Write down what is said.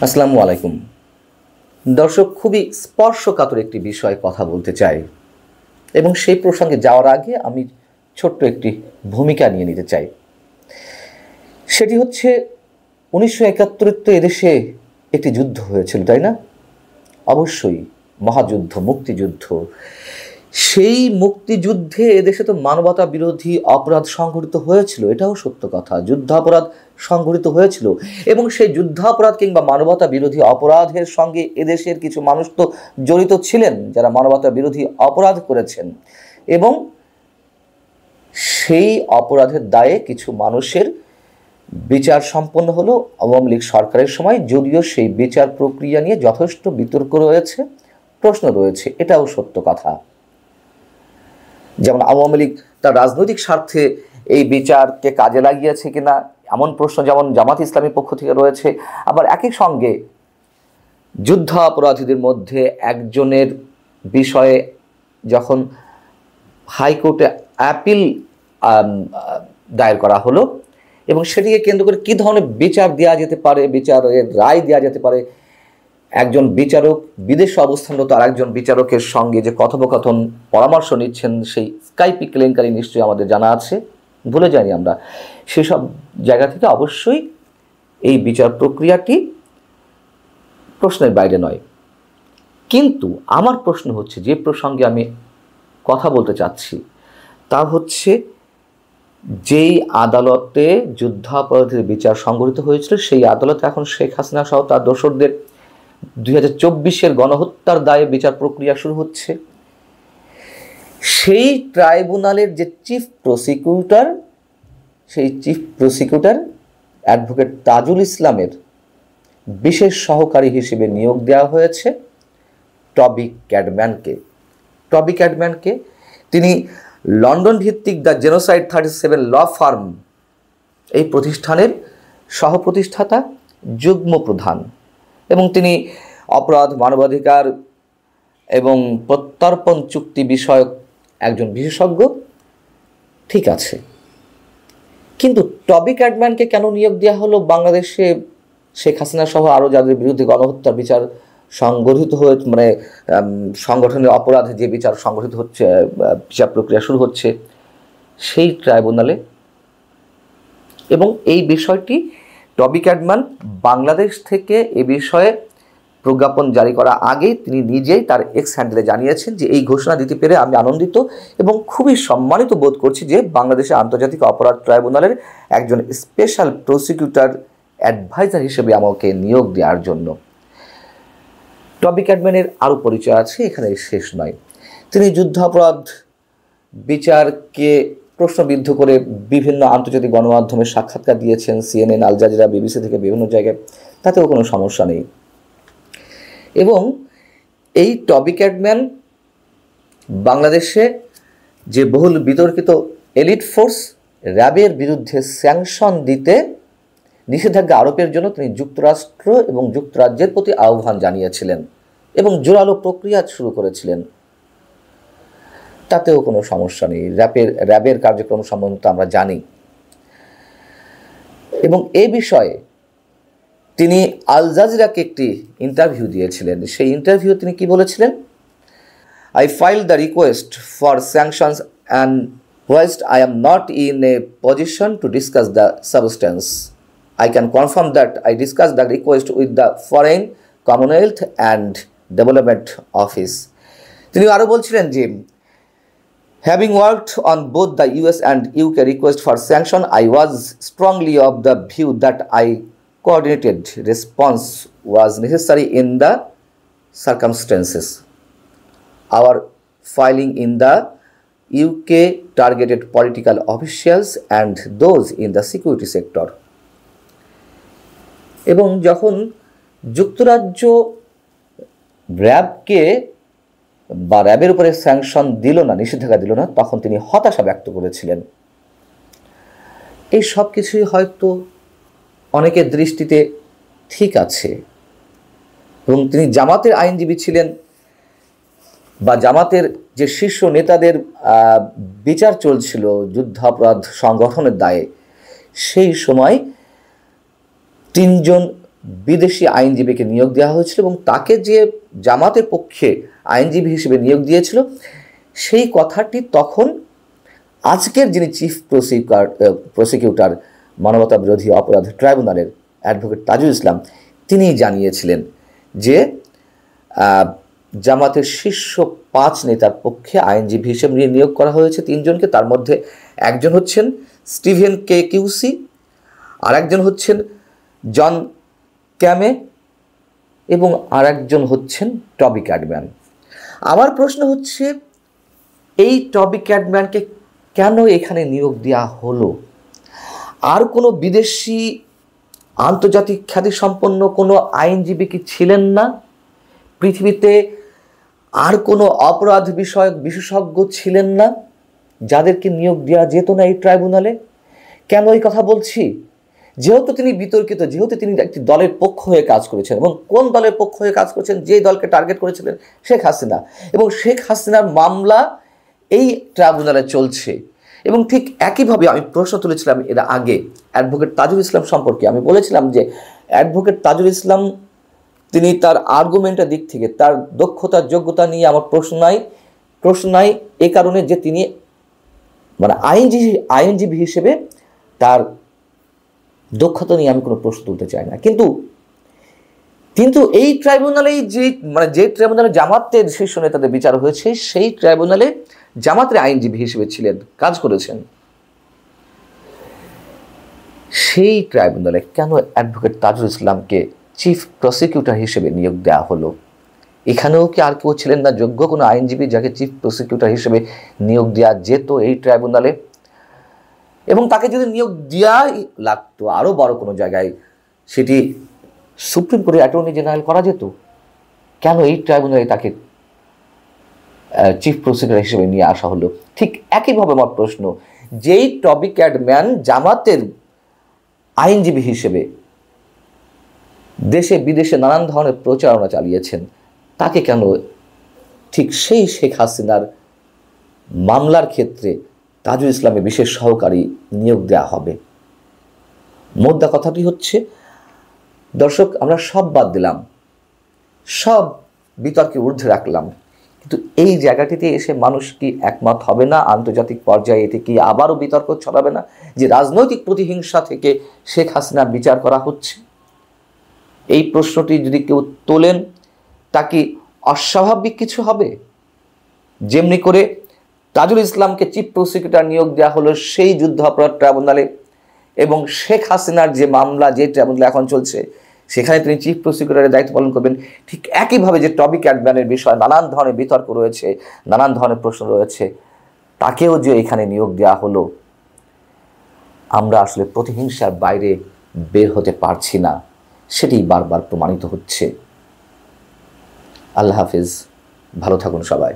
আসসালামু আলাইকুম দর্শক, খুবই স্পর্শকাতর একটি বিষয়ে কথা বলতে চাই এবং সেই প্রসঙ্গে যাওয়ার আগে আমি ছোট্ট একটি ভূমিকা নিয়ে নিতে চাই। সেটি হচ্ছে 1971 তো এদেশে একটি যুদ্ধ হয়েছিল, তাই না? অবশ্যই মহাযুদ্ধ, মুক্তিযুদ্ধ। সেই মুক্তিযুদ্ধে এদেশে তো মানবতা বিরোধী অপরাধ সংঘটিত হয়েছিল, এটাও সত্য কথা। যুদ্ধাপরাধ সংঘটিত হয়েছিল এবং সেই যুদ্ধাপরাধ কিংবা মানবতা বিরোধী অপরাধের সঙ্গে এদেশের কিছু মানুষ তো জড়িত ছিলেন, যারা মানবতা বিরোধী অপরাধ করেছেন, এবং সেই অপরাধের দায়ে কিছু মানুষের বিচার সম্পন্ন হলো আওয়ামী লীগ সরকারের সময়। যদিও সেই বিচার প্রক্রিয়া নিয়ে যথেষ্ট বিতর্ক রয়েছে, প্রশ্ন রয়েছে, এটাও সত্য কথা। যেমন আওয়ামী লীগ তার রাজনৈতিক স্বার্থে এই বিচারকে কাজে লাগিয়েছে কিনা এমন প্রশ্ন যেমন জামাত ইসলামীর পক্ষ থেকে রয়েছে। আবার একই সঙ্গে যুদ্ধাপরাধীদের মধ্যে একজনের বিষয়ে যখন হাইকোর্টে অ্যাপিল দায়ের করা হলো এবং সেটিকে কেন্দ্র করে কী ধরনের বিচার দেওয়া যেতে পারে, বিচারের রায় দেওয়া যেতে পারে, একজন বিচারক বিদেশে অবস্থানরত আর একজন বিচারকের সঙ্গে যে কথোপকথন পরামর্শ নিচ্ছেন, সেই স্কাইপি কেলেঙ্কারি নিশ্চয়ই আমাদের জানা আছে, ভুলে যাইনি আমরা। সেসব জায়গা থেকে অবশ্যই এই বিচার প্রক্রিয়াটি প্রশ্নের বাইরে নয়। কিন্তু আমার প্রশ্ন হচ্ছে, যে প্রসঙ্গে আমি কথা বলতে চাচ্ছি তা হচ্ছে, যেই আদালতে যুদ্ধাপরাধীর বিচার সংঘটিত হয়েছিল সেই আদালতে এখন শেখ হাসিনা সহ তার দোসরদের 2024-এর গণহত্যার দায়ে বিচার প্রক্রিয়া শুরু হচ্ছে। সেই ট্রাইব্যুনালের যে চিফ প্রসিকিউটর, সেই চিফ প্রসিকিউটর অ্যাডভোকেট তাজুল ইসলামের বিশেষ সহকারী হিসেবে নিয়োগ দেওয়া হয়েছে টবি ক্যাডম্যানকে। তিনি লন্ডন ভিত্তিক দ্য জেনোসাইড 37 ল ফার্ম, এই প্রতিষ্ঠানের সহপ্রতিষ্ঠাতা, যুগ্ম প্রধান, এবং তিনি অপরাধ, মানবাধিকার এবং প্রত্যর্পণ চুক্তি বিষয়ক একজন বিশেষজ্ঞ। ঠিক আছে, কিন্তু টবি ক্যাডম্যানকে কেন নিয়োগ দেওয়া হলো? বাংলাদেশে শেখ হাসিনা সহ আরও যাদের বিরুদ্ধে গণহত্যার বিচার সংগঠিত হয়ে সংগঠনের অপরাধ যে বিচার সংগঠিত হচ্ছে, বিচার প্রক্রিয়া শুরু হচ্ছে সেই ট্রাইব্যুনালে। এবং এই বিষয়টি টবি ক্যাডম্যান বাংলাদেশ থেকে এ বিষয়ে প্রজ্ঞাপন জারি করা আগেই তিনি নিজেই তার এক্স হ্যান্ডেলে জানিয়েছেন যে এই ঘোষণা দিতে পেরে আমি আনন্দিত এবং খুবই সম্মানিত বোধ করছি যে বাংলাদেশে আন্তর্জাতিক অপরাধ ট্রাইব্যুনালের একজন স্পেশাল প্রসিকিউটর অ্যাডভাইজার হিসেবে আমাকে নিয়োগ দেওয়ার জন্য। টবি ক্যাডম্যানের আরও পরিচয় আছে, এখানে শেষ নয়। তিনি যুদ্ধাপরাধ বিচারকে প্রশ্নবিদ্ধ করে বিভিন্ন আন্তর্জাতিক গণমাধ্যমে সাক্ষাৎকার দিয়েছেন, CNN, আল জাজিরা, BBC থেকে বিভিন্ন জায়গায়, তাতেও কোনো সমস্যা নেই। এবং এই টবি ক্যাডম্যান বাংলাদেশে যে বহুল বিতর্কিত এলিট ফোর্স র্যাবের বিরুদ্ধে স্যাংশন দিতে নিষেধাজ্ঞা আরোপের জন্য তিনি যুক্তরাষ্ট্র এবং যুক্তরাজ্যের প্রতি আহ্বান জানিয়েছিলেন এবং জোরালো প্রক্রিয়া শুরু করেছিলেন, তাতেও কোনো সমস্যা নেই। র্যাবের কার্যক্রম সম্বন্ধে আমরা জানি। এবং এ বিষয়ে তিনি আল জাজিরাকে একটি ইন্টারভিউ দিয়েছিলেন। সেই ইন্টারভিউ তিনি কি বলেছিলেন? I filed the request for sanctions and whilst I am not in a position to discuss the substance, I can confirm that I discussed the request with the Foreign, Commonwealth and Development Office. তিনি আরও বলছিলেন যে having worked on both the US and UK request for sanction, I was strongly of the view that a coordinated response was necessary in the circumstances. Our filing in the UK targeted political officials and those in the security sector. এবং যখন যুক্তরাজ্য র্যাবকে বা র্যাবের উপরে sanction দিল না, নিষেধাজ্ঞা দিল না, তখন তিনি হতাশা ব্যক্ত করেছিলেন। এই সব কিছুই হয়তো অনেকের দৃষ্টিতে ঠিক আছে। এবং তিনি জামাতের আইনজীবী ছিলেন, বা জামাতের যে শীর্ষ নেতাদের বিচার চলছিল যুদ্ধাপরাধ সংগঠনের দায়ে, সেই সময় 3 জন বিদেশি আইনজীবীকে নিয়োগ দেওয়া হয়েছিল এবং তাকে যে জামাতের পক্ষে আইনজীবী হিসেবে নিয়োগ দিয়েছিল সেই কথাটি তখন আজকের যিনি চিফ প্রসিকিউটর মানবতা বিরোধী অপরাধ ট্রাইব্যুনালের অ্যাডভোকেট তাজুল ইসলাম তিনি জানিয়েছিলেন যে জামাতের শীর্ষ 5 নেতার পক্ষে আইনজীবী হিসেবে নিয়োগ করা হয়েছে 3 জনকে। তার মধ্যে একজন হচ্ছেন স্টিভেন কে কিউসি, আর একজন হচ্ছেন জন ক্যামে এবং আর একজন হচ্ছেন টবি ক্যাডম্যান। আমার প্রশ্ন হচ্ছে, এই টবি ক্যাডম্যানকে কেন এখানে নিয়োগ দেওয়া হলো? আর কোনো বিদেশি আন্তর্জাতিক খ্যাতিসম্পন্ন কোনো আইনজীবী কি ছিলেন না? পৃথিবীতে আর কোনো অপরাধ বিষয়ক বিশেষজ্ঞ ছিলেন না যাদেরকে নিয়োগ দেওয়া যেত না এই ট্রাইব্যুনালে? কেন এই কথা বলছি? যেহেতু তিনি বিতর্কিত, যেহেতু তিনি একটি দলের পক্ষ হয়ে কাজ করেছেন, এবং কোন দলের পক্ষ হয়ে কাজ করেছেন? যে দলকে টার্গেট করেছিলেন শেখ হাসিনা, এবং শেখ হাসিনার মামলা এই ট্রাইব্যুনালে চলছে। এবং ঠিক একইভাবে আমি প্রশ্ন তুলেছিলাম এর আগে অ্যাডভোকেট তাজুল ইসলাম সম্পর্কে। আমি বলেছিলাম যে অ্যাডভোকেট তাজুল ইসলাম তিনি তার আর্গুমেন্টের দিক থেকে তার দক্ষতা যোগ্যতা নিয়ে আমার প্রশ্ন নাই এ কারণে যে তিনি মানে আইনজীবী হিসেবে তার দক্ষতা নিয়ে আমি কোনো প্রশ্ন তুলতে চাই না। কিন্তু এই ট্রাইব্যুনালেই যে ট্রাইব্যুনালে জামাতের শীর্ষ নেতাদের বিচার হয়েছে সেই ট্রাইব্যুনালে জামাতের আইনজীবী হিসেবে ছিলেন, কাজ করেছেন। সেই ট্রাইব্যুনালে কেন অ্যাডভোকেট তাজুল ইসলামকে চিফ প্রসিকিউটর হিসেবে নিয়োগ দেওয়া হলো? এখানেও কি আর কেউ ছিলেন না যোগ্য কোনো আইনজীবী যাকে চিফ প্রসিকিউটর হিসেবে নিয়োগ দেওয়া যেত এই ট্রাইব্যুনালে? এবং তাকে যদি নিয়োগ দেওয়াই লাগতো আরও বড় কোনো জায়গায়, সেটি সুপ্রিম কোর্টের অ্যাটর্নি জেনারেল করা যেত। কেন এই ট্রাইব্যুনালে তাকে চিফ প্রসিকিউটর হিসেবে নিয়ে আসা হলো? ঠিক একইভাবে আমার প্রশ্ন, যেই টবি ক্যাডম্যান জামাতের আইনজীবী হিসেবে দেশে বিদেশে নানান ধরনের প্রচারণা চালিয়েছেন, তাকে কেন ঠিক সেই শেখ হাসিনার মামলার ক্ষেত্রে তাজুল ইসলামের বিশেষ সহকারী নিয়োগ দেওয়া হবে? মোদ্দা কথাটি হচ্ছে, দর্শক, আমরা সব বাদ দিলাম, সব বিতর্কে ঊর্ধ্বে রাখলাম, কিন্তু এই জায়গাটিতে এসে মানুষ কি একমত হবে না? আন্তর্জাতিক পর্যায়ে এতে কি আবারও বিতর্ক ছড়াবে না যে রাজনৈতিক প্রতিহিংসা থেকে শেখ হাসিনার বিচার করা হচ্ছে? এই প্রশ্নটি যদি কেউ তোলেন, তা কি অস্বাভাবিক কিছু হবে? যেমনি করে তাজুল ইসলামকে চিফ প্রসিকিউটর নিয়োগ দেওয়া হলো সেই যুদ্ধাপরাধ ট্রাইব্যুনালে, এবং শেখ হাসিনার যে মামলা যে ট্রাইব্যুনালে এখন চলছে সেখানে তিনি চিফ প্রসিকিউটরের দায়িত্ব পালন করবেন, ঠিক একইভাবে যে টবি ক্যাডম্যানের বিষয়ে নানান ধরনের বিতর্ক রয়েছে, নানান ধরনের প্রশ্ন রয়েছে, তাকেও যে এখানে নিয়োগ দেওয়া হলো, আমরা আসলে প্রতিহিংসার বাইরে বের হতে পারছি না, সেটি বারবার প্রমাণিত হচ্ছে। আল্লাহ হাফিজ, ভালো থাকুন সবাই।